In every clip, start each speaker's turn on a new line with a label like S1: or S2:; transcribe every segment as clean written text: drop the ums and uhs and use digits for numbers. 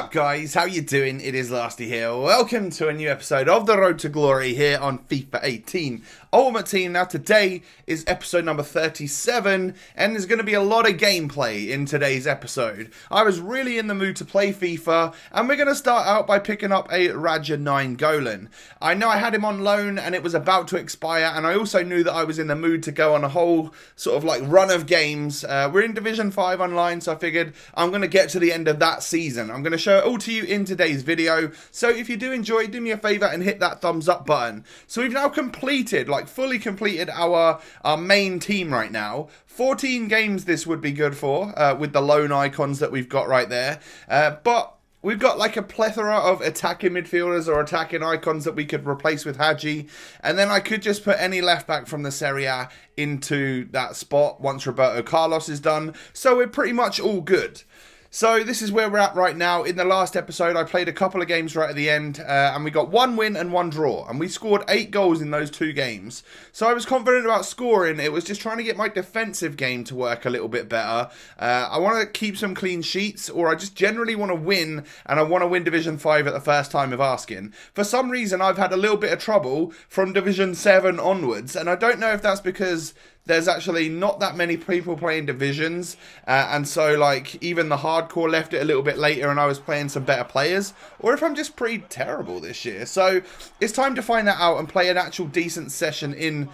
S1: up, guys? How you doing? It is Lasty here. Welcome to a new episode of The Road to Glory here on FIFA 18 Ultimate Team. Now today is episode number 37 and there's going to be a lot of gameplay in today's episode. I was really in the mood to play FIFA and we're going to start out by picking up a Raja 9 Golan. I know I had him on loan and it was about to expire, and I also knew that I was in the mood to go on a whole sort of like run of games. We're in Division 5 online, so I figured I'm going to get to the end of that season. I'm going to show it all to you in today's video, so if you do enjoy, do me a favour and hit that thumbs up button. So we've now completed, like fully completed our main team right now. 14 games this would be good for, with the loan icons that we've got right there, but we've got like a plethora of attacking midfielders or attacking icons that we could replace with Hadji. And then I could just put any left back from the Serie A into that spot once Roberto Carlos is done. So we're pretty much all good. So this is where we're at right now. In the last episode, I played a couple of games right at the end, and we got 1 win and 1 draw, and we scored 8 goals in those 2 games. So I was confident about scoring. It was just trying to get my defensive game to work a little bit better. I want to keep some clean sheets, or I just generally want to win, and I want to win Division 5 at the first time of asking. For some reason, I've had a little bit of trouble from Division 7 onwards, and I don't know if that's because there's actually not that many people playing divisions, and so like even the hardcore left it a little bit later and I was playing some better players, or if I'm just pretty terrible this year. So it's time to find that out and play an actual decent session in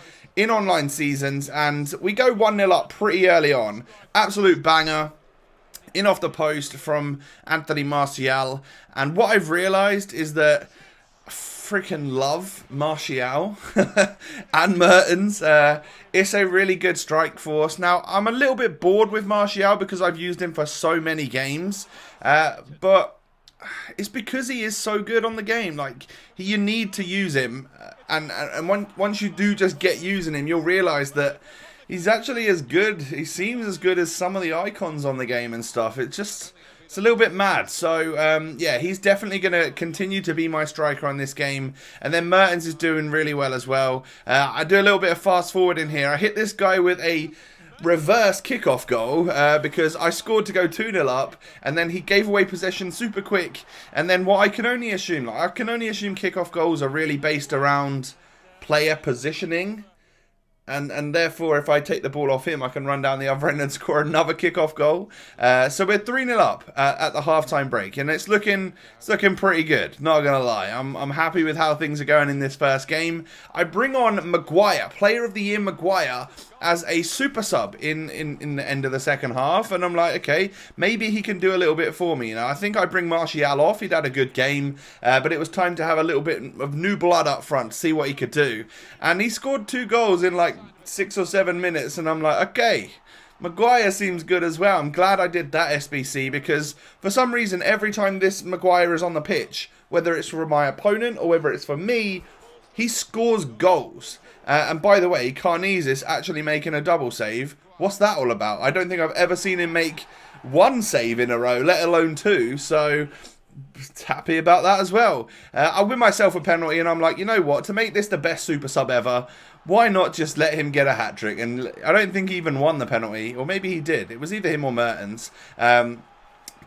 S1: online seasons. And we go 1-0 up pretty early on. Absolute banger in off the post from Anthony Martial. And what I've realised is that freaking love Martial and Mertens. It's a really good strike force. Now, I'm a little bit bored with Martial because I've used him for so many games, but it's because he is so good on the game. Like, you need to use him, and once you do just get using him, you'll realise that he's actually as good. He seems as good as some of the icons on the game and stuff. It's a little bit mad. So, yeah, he's definitely going to continue to be my striker on this game. And then Mertens is doing really well as well. I do a little bit of fast forward in here. I hit this guy with a reverse kickoff goal because I scored to go 2-0 up. And then he gave away possession super quick. And then what I can only assume, kickoff goals are really based around player positioning. And therefore, if I take the ball off him, I can run down the other end and score another kickoff goal. So we're 3-0 up at the halftime break, and it's looking pretty good. Not gonna lie, I'm happy with how things are going in this first game. I bring on Maguire, Player of the Year Maguire, as a super sub in the end of the second half, and I'm like, okay, maybe he can do a little bit for me. You know, I think I bring Martial off. He'd had a good game, but it was time to have a little bit of new blood up front to see what he could do. And he scored 2 goals in like 6 or 7 minutes, and I'm like, okay, Maguire seems good as well. I'm glad I did that SBC, because for some reason every time this Maguire is on the pitch, whether it's for my opponent or whether it's for me, he scores goals. And by the way, Karnezis actually making a double save. What's that all about? I don't think I've ever seen him make 1 save in a row, let alone 2. So happy about that as well. I win myself a penalty and I'm like, you know what? To make this the best super sub ever, why not just let him get a hat-trick? And I don't think he even won the penalty. Or maybe he did. It was either him or Mertens.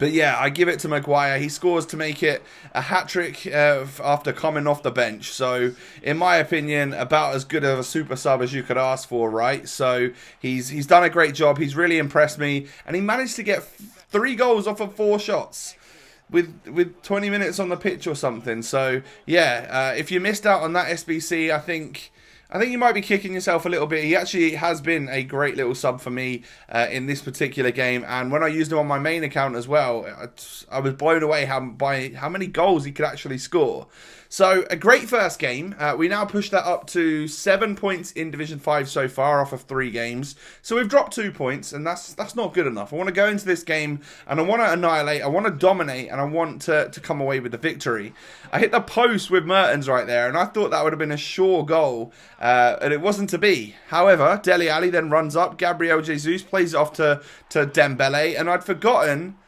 S1: But yeah, I give it to Maguire. He scores to make it a hat-trick after coming off the bench. So, in my opinion, about as good of a super sub as you could ask for, right? So, he's done a great job. He's really impressed me. And he managed to get 3 goals off of 4 shots with 20 minutes on the pitch or something. So, yeah, if you missed out on that SBC, I think you might be kicking yourself a little bit. He actually has been a great little sub for me in this particular game. And when I used him on my main account as well, I was blown away by how many goals he could actually score. So, a great first game. We now push that up to 7 points in Division 5 so far off of 3 games. So, we've dropped 2 points, and that's not good enough. I want to go into this game, and I want to annihilate, I want to dominate, and I want to come away with the victory. I hit the post with Mertens right there, and I thought that would have been a sure goal, and it wasn't to be. However, Dele Alli then runs up, Gabriel Jesus plays it off to Dembele, and I'd forgotten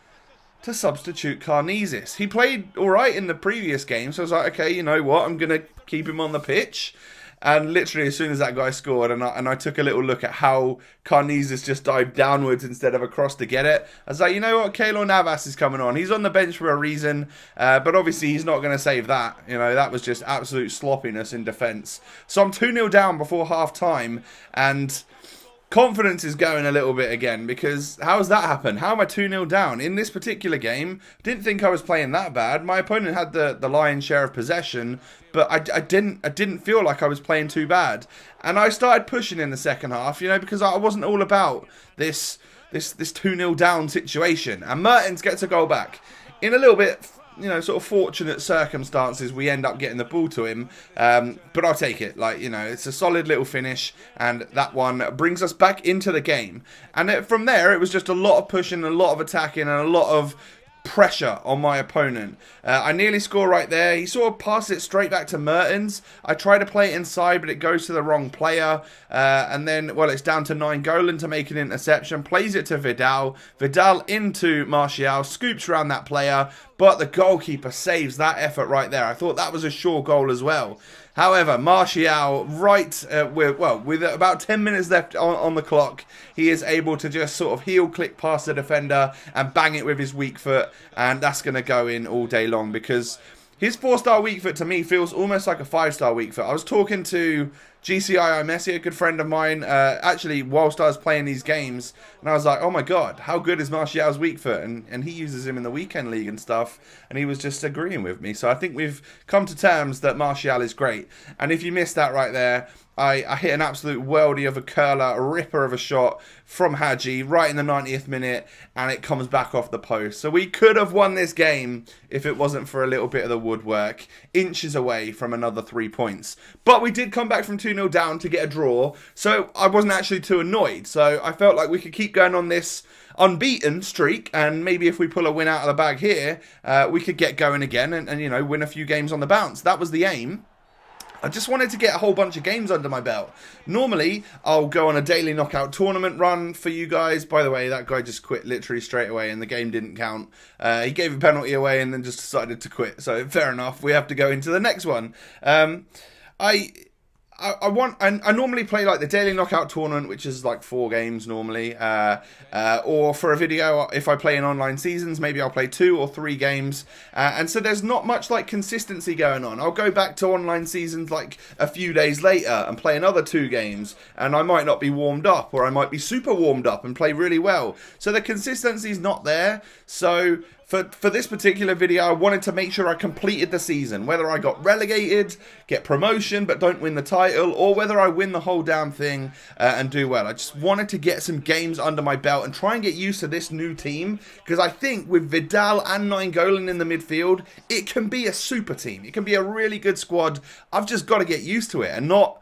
S1: to substitute Karnezis. He played alright in the previous game, so I was like, okay, you know what, I'm going to keep him on the pitch. And literally as soon as that guy scored, and I took a little look at how Karnezis just dived downwards instead of across to get it, I was like, you know what, Keylor Navas is coming on. He's on the bench for a reason, but obviously he's not going to save that. You know, that was just absolute sloppiness in defence. So I'm 2-0 down before half-time, and confidence is going a little bit again, because how has that happened? How am I 2-0 down? In this particular game, didn't think I was playing that bad. My opponent had the lion's share of possession, but I didn't feel like I was playing too bad. And I started pushing in the second half, you know, because I wasn't all about this 2-0 down situation. And Mertens gets a goal back. In a little bit, you know, sort of fortunate circumstances, we end up getting the ball to him, but I'll take it. Like, you know, it's a solid little finish, and that one brings us back into the game. And from there, it was just a lot of pushing, a lot of attacking, and a lot of pressure on my opponent. I nearly score right there. He sort of passes it straight back to Mertens. I try to play it inside, but it goes to the wrong player. And then, well, it's down to Nainggolan to make an interception. Plays it to Vidal. Vidal into Martial. Scoops around that player. But the goalkeeper saves that effort right there. I thought that was a sure goal as well. However, Martial, with about 10 minutes left on the clock, he is able to just sort of heel click past the defender and bang it with his weak foot. And that's going to go in all day long, because his 4-star weak foot to me feels almost like a 5-star weak foot. I was talking to GCI Messi, a good friend of mine, actually whilst I was playing these games, and I was like, oh my god, how good is Martial's weak foot? And he uses him in the weekend league and stuff, and he was just agreeing with me. So I think we've come to terms that Martial is great. And if you missed that right there, I hit an absolute worldie of a curler, a ripper of a shot from Hadji right in the 90th minute, and it comes back off the post. So we could have won this game if it wasn't for a little bit of the woodwork, inches away from another 3 points. But we did come back from 2-0 down to get a draw, so I wasn't actually too annoyed. So I felt like we could keep going on this unbeaten streak, and maybe if we pull a win out of the bag here, we could get going again and you know, win a few games on the bounce. That was the aim. I just wanted to get a whole bunch of games under my belt. Normally, I'll go on a daily knockout tournament run for you guys. By the way, that guy just quit literally straight away and the game didn't count. He gave a penalty away and then just decided to quit. So, fair enough. We have to go into the next one. I normally play like the daily knockout tournament, which is like 4 games normally, or for a video, if I play in online seasons, maybe I'll play 2 or 3 games, and so there's not much like consistency going on. I'll go back to online seasons like a few days later and play another 2 games, and I might not be warmed up, or I might be super warmed up and play really well. So the consistency's not there. So for this particular video, I wanted to make sure I completed the season. Whether I got relegated, get promotion, but don't win the title, or whether I win the whole damn thing and do well. I just wanted to get some games under my belt and try and get used to this new team. Because I think with Vidal and Nainggolan in the midfield, it can be a super team. It can be a really good squad. I've just got to get used to it and not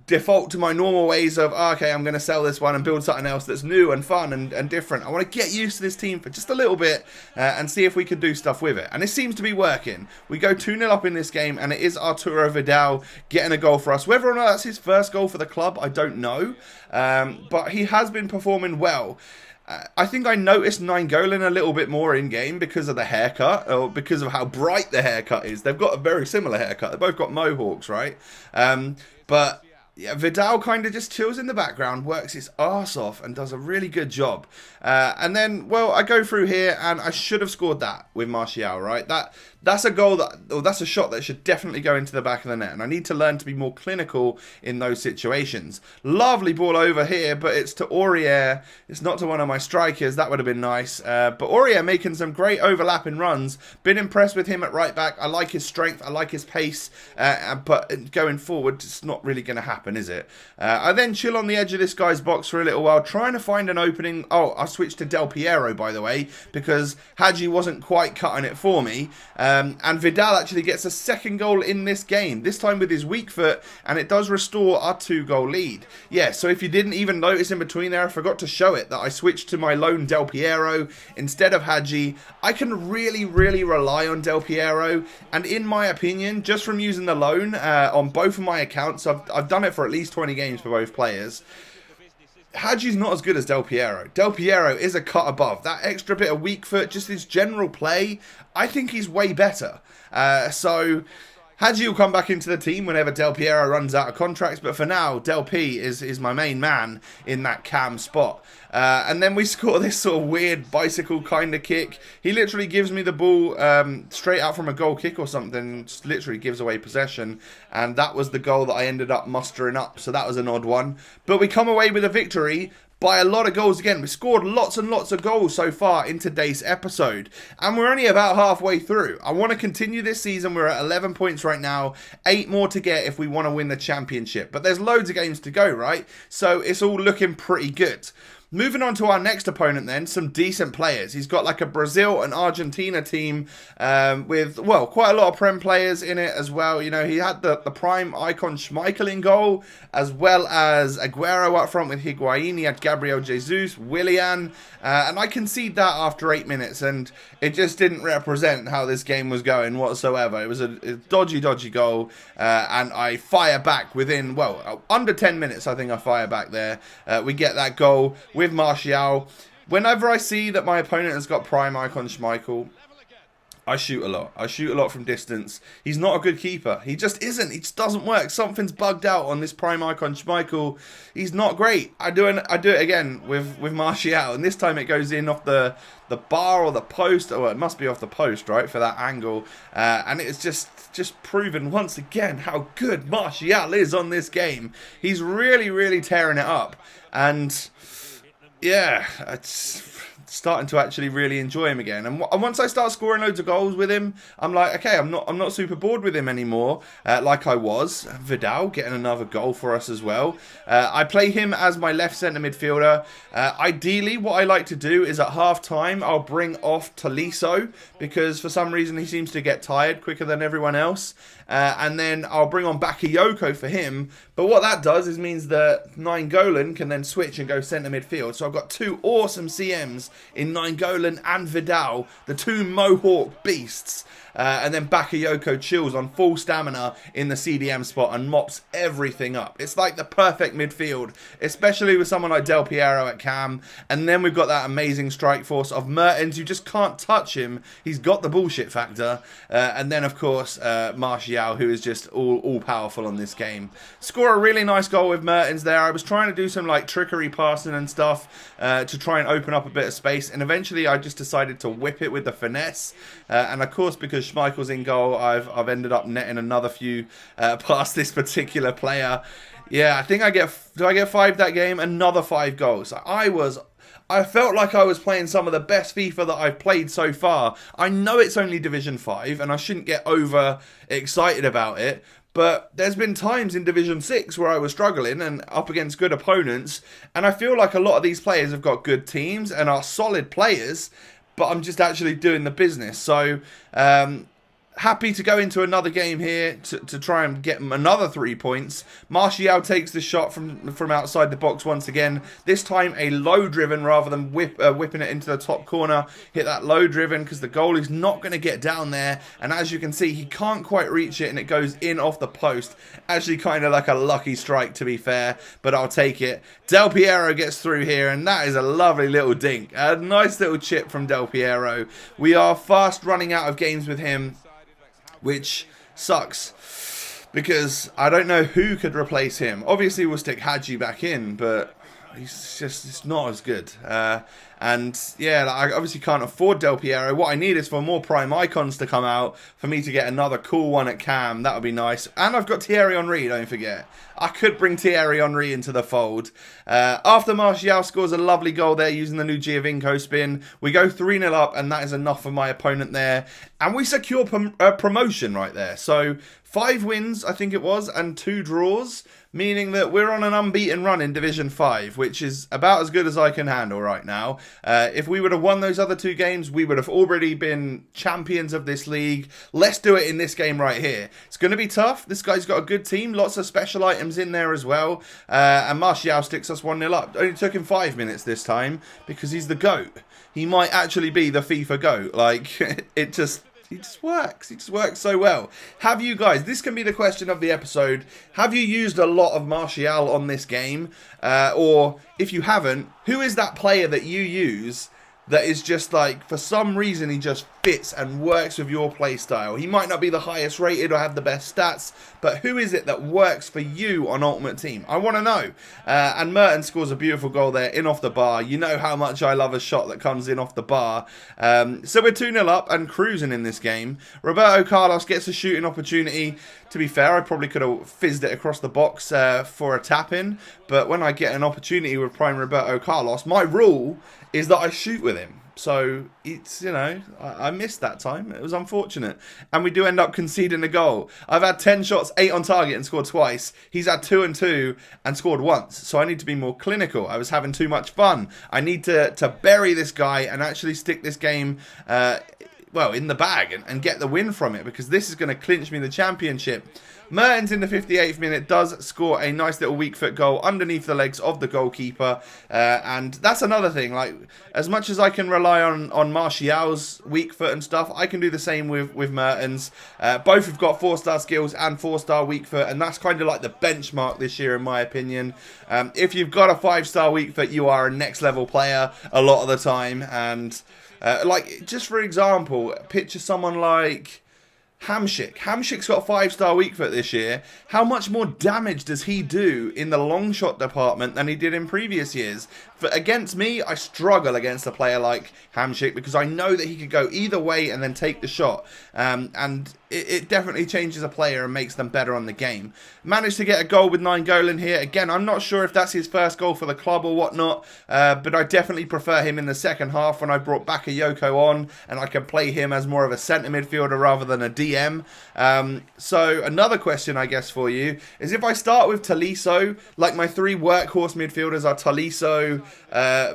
S1: default to my normal ways of, okay, I'm going to sell this one and build something else that's new and fun and different. I want to get used to this team for just a little bit and see if we can do stuff with it. And it seems to be working. We go 2-0 up in this game, and it is Arturo Vidal getting a goal for us. Whether or not that's his first goal for the club, I don't know. But he has been performing well. I think I noticed Nainggolan a little bit more in-game because of the haircut, or because of how bright the haircut is. They've got a very similar haircut. They've both got mohawks, right? But yeah, Vidal kind of just chills in the background, works his arse off, and does a really good job. And then, well, I go through here, and I should have scored that with Martial, right? That's a goal that's a shot that should definitely go into the back of the net, and I need to learn to be more clinical in those situations. Lovely ball over here, but it's to Aurier. It's not to one of my strikers. That would have been nice. But Aurier making some great overlapping runs. Been impressed with him at right back. I like his strength. I like his pace. But going forward, it's not really going to happen, is it? I then chill on the edge of this guy's box for a little while, trying to find an opening. Oh, I switched to Del Piero, by the way, because Hadji wasn't quite cutting it for me. And Vidal actually gets a second goal in this game, this time with his weak foot, and it does restore our 2-goal lead. Yeah, so if you didn't even notice in between there, I forgot to show it, that I switched to my lone Del Piero instead of Hadji. I can really, really rely on Del Piero, and in my opinion, just from using the loan on both of my accounts, I've done it for at least 20 games for both players. Hadji's not as good as Del Piero. Del Piero is a cut above. That extra bit of weak foot, just his general play, I think he's way better. So Hadji will come back into the team whenever Del Piero runs out of contracts, but for now, Del P is my main man in that cam spot. And then we score this sort of weird bicycle kind of kick. He literally gives me the ball straight out from a goal kick or something, just literally gives away possession. And that was the goal that I ended up mustering up, so that was an odd one. But we come away with a victory by a lot of goals again. We scored lots and lots of goals so far in today's episode, and we're only about halfway through. I want to continue this season. We're at 11 points right now, 8 more to get if we want to win the championship, but there's loads of games to go, right? So it's all looking pretty good. Moving on to our next opponent then, some decent players. He's got like a Brazil and Argentina team with, well, quite a lot of Prem players in it as well. You know, he had the prime icon Schmeichel in goal, as well as Aguero up front with Higuain. He had Gabriel Jesus, Willian, and I concede that after 8 minutes, and it just didn't represent how this game was going whatsoever. It was a dodgy goal, and I fire back within, well, under 10 minutes, I think I fire back there. We get that goal with Martial. Whenever I see that my opponent has got prime icon Schmeichel, I shoot a lot. I shoot a lot from distance. He's not a good keeper. He just isn't. He just doesn't work. Something's bugged out on this prime icon Schmeichel. He's not great. I do it again with Martial, and this time it goes in off the bar or the post. Oh, it must be off the post, right, for that angle. And it's just proven once again how good Martial is on this game. He's really tearing it up. And yeah, it's starting to actually really enjoy him again. And once I start scoring loads of goals with him, I'm like, okay, I'm not super bored with him anymore, like I was. Vidal getting another goal for us as well. I play him as my left centre midfielder. Ideally, what I like to do is at half time, I'll bring off Tolisso, because for some reason he seems to get tired quicker than everyone else. And then I'll bring on Bakayoko for him. But what that does is means that Nainggolan can then switch and go centre midfield. So I've got two awesome CMs in Nainggolan and Vidal, the two Mohawk beasts. And then Bakayoko chills on full stamina in the CDM spot and mops everything up. It's like the perfect midfield, especially with someone like Del Piero at cam. And then we've got that amazing strike force of Mertens. You just can't touch him. He's got the bullshit factor. And then, of course, Martial, who is just all powerful on this game. Score a really nice goal with Mertens there. I was trying to do some like trickery passing and stuff to try and open up a bit of space. And eventually I just decided to whip it with the finesse. And of course, because Schmeichel's in goal, I've ended up netting another few past this particular player. Yeah, I think did I get 5 that game? Another 5 goals. I felt like I was playing some of the best FIFA that I've played so far. I know it's only Division 5 and I shouldn't get over excited about it, but there's been times in Division 6 where I was struggling and up against good opponents, and I feel like a lot of these players have got good teams and are solid players, but I'm just actually doing the business. So, happy to go into another game here to try and get another 3 points. Martial takes the shot from outside the box once again. This time a low driven rather than whipping it into the top corner. Hit that low driven because the goalie's not going to get down there. And as you can see, he can't quite reach it and it goes in off the post. Actually kind of like a lucky strike, to be fair, but I'll take it. Del Piero gets through here, and that is a lovely little dink. A nice little chip from Del Piero. We are fast running out of games with him, which sucks because I don't know who could replace him. Obviously, we'll stick Hadji back in, but it's not as good. And yeah, I obviously can't afford Del Piero. What I need is for more prime icons to come out for me to get another cool one at cam. That would be nice. And I've got Thierry Henry, don't forget. I could bring Thierry Henry into the fold. After Martial scores a lovely goal there using the new Giovinco spin, we go 3-0 up, and that is enough for my opponent there. And we secure promotion right there. So 5 wins, I think it was, and 2 draws, meaning that we're on an unbeaten run in Division 5, which is about as good as I can handle right now. If we would have won those other 2 games, we would have already been champions of this league. Let's do it in this game right here. It's going to be tough. This guy's got a good team, lots of special items in there as well. And Martial sticks us 1-0 up. Only took him 5 minutes this time because he's the GOAT. He might actually be the FIFA GOAT. Like, he just works. He just works so well. Have you guys, this can be the question of the episode, have you used a lot of Martial on this game? Or if you haven't, who is that player that you use that is just like, for some reason, he just fits and works with your play style. He might not be the highest rated or have the best stats, but who is it that works for you on Ultimate Team? I want to know. And Mertens scores a beautiful goal there, in off the bar. You know how much I love a shot that comes in off the bar. So we're 2-0 up and cruising in this game. Roberto Carlos gets a shooting opportunity. To be fair, I probably could have fizzed it across the box for a tap-in, but when I get an opportunity with Prime Roberto Carlos, my rule is that I shoot with him. So it's, you know, I missed that time. It was unfortunate. And we do end up conceding a goal. I've had 10 shots, 8 on target and scored twice. He's had 2 and 2 and scored once. So I need to be more clinical. I was having too much fun. I need to bury this guy and actually stick this game well, in the bag and get the win from it, because this is going to clinch me the championship. Mertens in the 58th minute does score a nice little weak foot goal underneath the legs of the goalkeeper, and that's another thing. Like, as much as I can rely on Martial's weak foot and stuff, I can do the same with Mertens. Both have got 4-star skills and 4-star weak foot, and that's kind of like the benchmark this year in my opinion. If you've got a 5-star weak foot, you are a next level player a lot of the time. And like, just for example, picture someone like Hamsik. Hamsik's got a 5-star weak foot this year. How much more damage does he do in the long shot department than he did in previous years? For, against me, I struggle against a player like Hamsik because I know that he could go either way and then take the shot. And it definitely changes a player and makes them better on the game. Managed to get a goal with Nainggolan here. Again, I'm not sure if that's his first goal for the club or whatnot, but I definitely prefer him in the second half when I brought Bakayoko on and I can play him as more of a centre midfielder rather than a DM. So another question, I guess, for you is, if I start with Tolisso, like my 3 workhorse midfielders are Tolisso,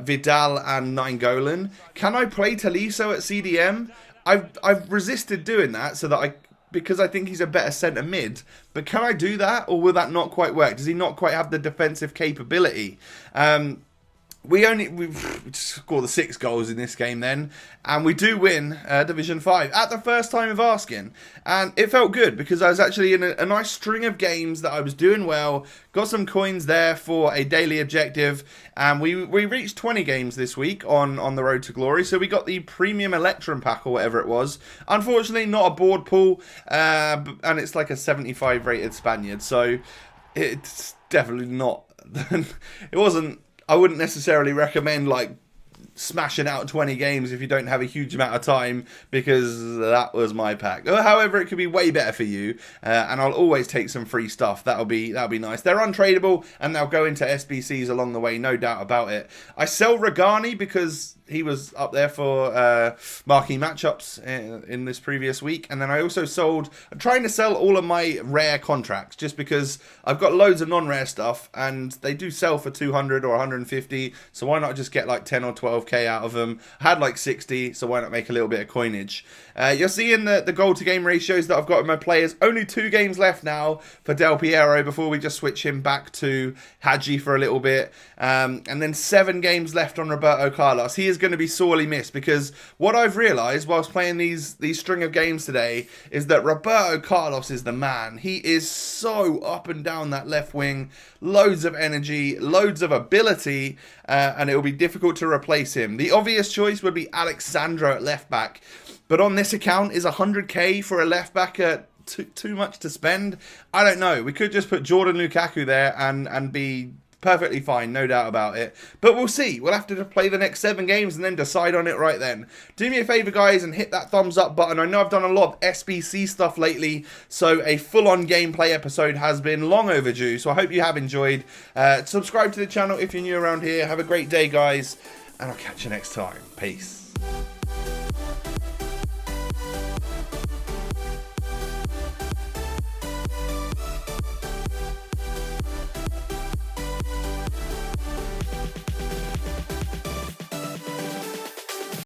S1: Vidal and Nainggolan, can I play Tolisso at CDM? I've resisted doing that because I think he's a better centre mid. But can I do that, or will that not quite work? Does he not quite have the defensive capability? We score the 6 goals in this game then, and we do win Division 5 at the first time of asking, and it felt good because I was actually in a nice string of games that I was doing well, got some coins there for a daily objective, and we reached 20 games this week on the road to glory, so we got the premium Electrum pack or whatever it was. Unfortunately, not a board pool, and it's like a 75 rated Spaniard, so it's definitely not, it wasn't. I wouldn't necessarily recommend like smashing out 20 games if you don't have a huge amount of time, because that was my pack. However, it could be way better for you, and I'll always take some free stuff. That'll be nice. They're untradeable and they'll go into SBCs along the way, no doubt about it. I sell Regani because he was up there for marquee matchups in this previous week. And then I also I'm trying to sell all of my rare contracts just because I've got loads of non-rare stuff and they do sell for 200 or 150. So why not just get like 10 or 12k out of them? I had like 60, so why not make a little bit of coinage? You're seeing the goal to game ratios that I've got with my players. Only 2 games left now for Del Piero before we just switch him back to Hadji for a little bit. And then 7 games left on Roberto Carlos. He is going to be sorely missed, because what I've realised whilst playing these string of games today is that Roberto Carlos is the man. He is so up and down that left wing, loads of energy, loads of ability, and it will be difficult to replace him. The obvious choice would be Alexandro at left back, but on this account, is 100k for a left back too much to spend? I don't know. We could just put Jordan Lukaku there and be perfectly fine, no doubt about it. But we'll see. We'll have to play the next 7 games and then decide on it right then. Do me a favour, guys, and hit that thumbs up button. I know I've done a lot of SBC stuff lately, so a full-on gameplay episode has been long overdue. So I hope you have enjoyed. Subscribe to the channel if you're new around here. Have a great day, guys, and I'll catch you next time. Peace.